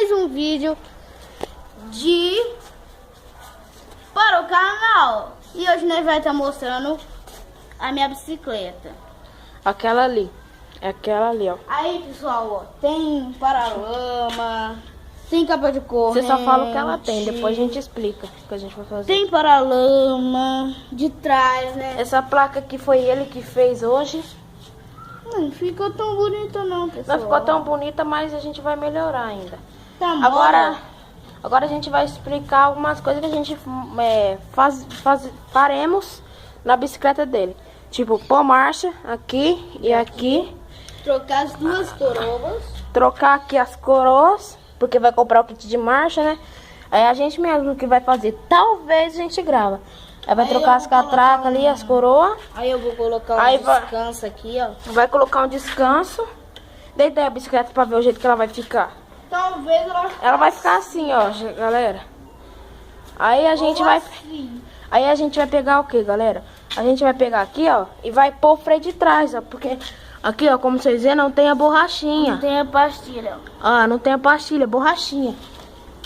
mais um vídeo para o canal. E hoje nós vai estar mostrando a minha bicicleta. Aquela ali. É aquela ali, ó. Aí, pessoal, ó, tem paralama, tem capa de corrente. Você só fala o que ela tem, depois a gente explica o que a gente vai fazer. Tem paralama de trás, né? Essa placa aqui foi ele que fez hoje. Não ficou tão bonita não, pessoal. Não ficou tão bonita, mas a gente vai melhorar ainda. Tá bom. Agora a gente vai explicar algumas coisas que a gente faremos na bicicleta dele. Tipo, pôr marcha aqui e aqui. Trocar as duas coroas. Trocar aqui as coroas, porque vai comprar o kit de marcha, né? Aí a gente mesmo que vai fazer. Talvez a gente grava. Aí vai trocar as catracas ali, as coroas. Aí eu vou colocar descanso aqui, ó. Vai colocar um descanso. Deitei a bicicleta pra ver o jeito que ela vai ficar. Talvez ela vai ficar assim, ó, galera. Aí a gente vai... Aí a gente vai pegar o que, galera? A gente vai pegar aqui, ó, e vai pôr o freio de trás, ó. Porque aqui, ó, como vocês veem, não tem a borrachinha. Não tem a pastilha. Ah, não tem a pastilha, borrachinha.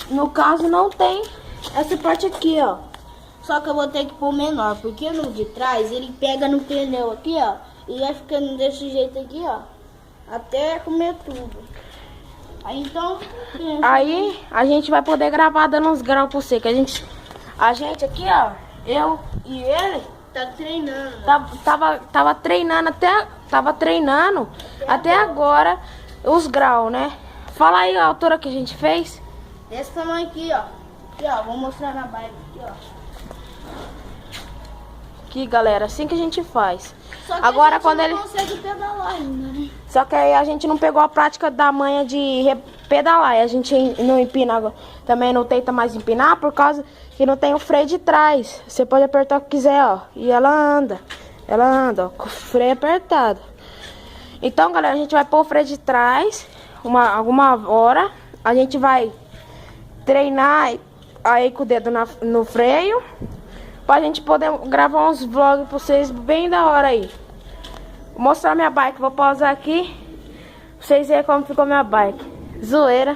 No caso, não tem essa parte aqui, ó. Só que eu vou ter que pôr menor, porque no de trás ele pega no pneu aqui, ó. E vai ficando desse jeito aqui, ó. Até comer tudo. Aí então... Aí a gente vai poder gravar dando uns graus pra você. Que a gente aqui, ó, eu e ele... Tá treinando. Tava treinando até agora os graus, né? Fala aí a altura que a gente fez. Desse tamanho aqui, ó. Aqui, ó. Vou mostrar na bike aqui, ó. Aqui, galera, assim que a gente faz. Só que agora a gente quando não ele consegue pedalar ainda, né? Só que aí a gente não pegou a prática da manha de pedalar. E a gente não empina, também não tenta mais empinar por causa que não tem o freio de trás. Você pode apertar o que quiser, ó. E ela anda, ó, com o freio apertado. Então, galera, a gente vai pôr o freio de trás alguma hora. A gente vai treinar aí com o dedo no freio. Pra gente poder gravar uns vlogs pra vocês bem da hora aí. Vou mostrar minha bike, vou pausar aqui. Pra vocês verem como ficou minha bike. Zoeira.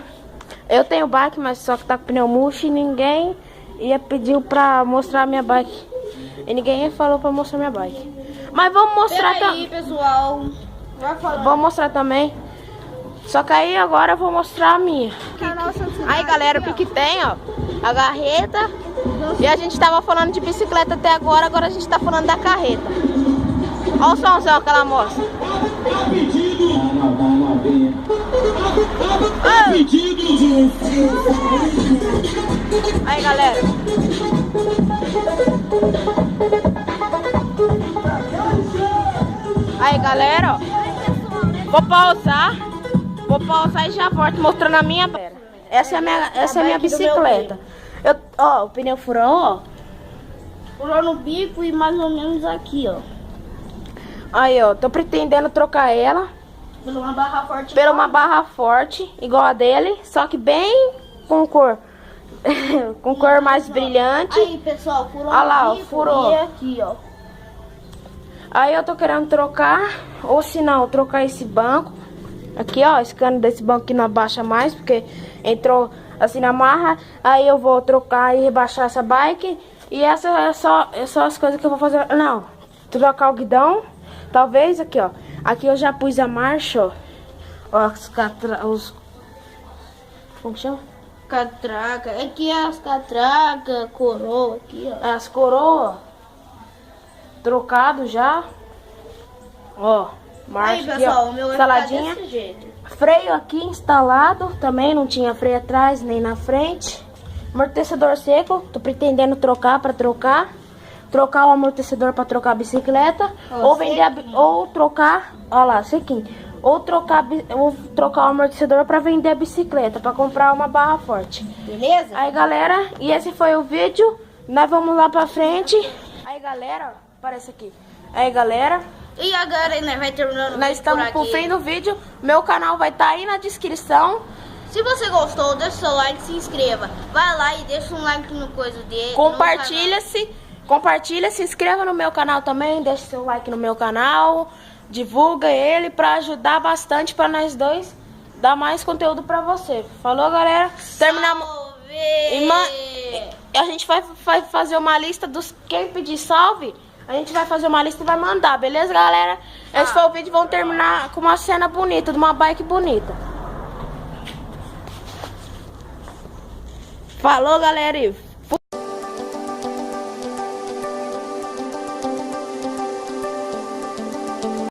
Eu tenho bike, mas só que tá com pneu murcho e ninguém pediu pra mostrar minha bike. E ninguém falou pra mostrar minha bike. Mas vamos mostrar também. Pessoal. Vai falar. Vou mostrar também. Só que aí agora eu vou mostrar a minha. Aí, galera, o que tem, ó. A carreta. E a gente tava falando de bicicleta até agora a gente tá falando da carreta. Olha o somzão que ela mostra. Aí, galera. Aí, galera, ó. Vou pausar e já volto mostrando a minha. Essa é a minha bicicleta. Ó, o pneu furou, ó. Furou no bico e mais ou menos aqui, ó. Aí, ó, tô pretendendo trocar ela Por uma barra forte. Por uma barra forte, igual a dele, só que bem com cor. Com cor mais brilhante. Aí, pessoal, furou. Olha lá, ó, bico, furou. E aqui, ó. Aí eu tô querendo trocar, ou se não, trocar esse banco. Aqui, ó, esse cano desse banco que não abaixa mais, porque entrou assim na marra. Aí eu vou trocar e rebaixar essa bike. E essa é só as coisas que eu vou fazer. Não, trocar o guidão. Talvez aqui, ó. Aqui eu já pus a marcha, ó. Ó, como que chama? Catraca. Aqui é as catracas, coroa aqui, ó. As coroas. Trocado já. Ó, marcha aí, aqui, pessoal, ó. o meu vai Saladinha. ficar desse jeito. Freio aqui instalado. Também não tinha freio atrás nem na frente. Amortecedor seco. Tô pretendendo trocar pra trocar. Trocar o amortecedor pra trocar a bicicleta. Ou vender ou trocar. Ó lá, sequinho. Ou trocar o amortecedor pra vender a bicicleta. Pra comprar uma barra forte. Beleza? Aí, galera, e esse foi o vídeo. Nós vamos lá pra frente. Aí, galera, ó, aparece aqui. Aí, galera. E agora, né, vai terminando. Nós estamos pro fim do vídeo. Meu canal vai estar aí na descrição. Se você gostou, deixa o seu like, se inscreva. Vai lá e deixa um like no coisa dele. Compartilha, se inscreva no meu canal também. Deixa seu like no meu canal. Divulga ele pra ajudar bastante pra nós dois dar mais conteúdo pra você. Falou, galera? Terminamos. A gente vai fazer uma lista dos quem pedir salve. A gente vai fazer uma lista e vai mandar, beleza, galera? Esse foi o vídeo. Vamos terminar com uma cena bonita, de uma bike bonita. Falou, galera.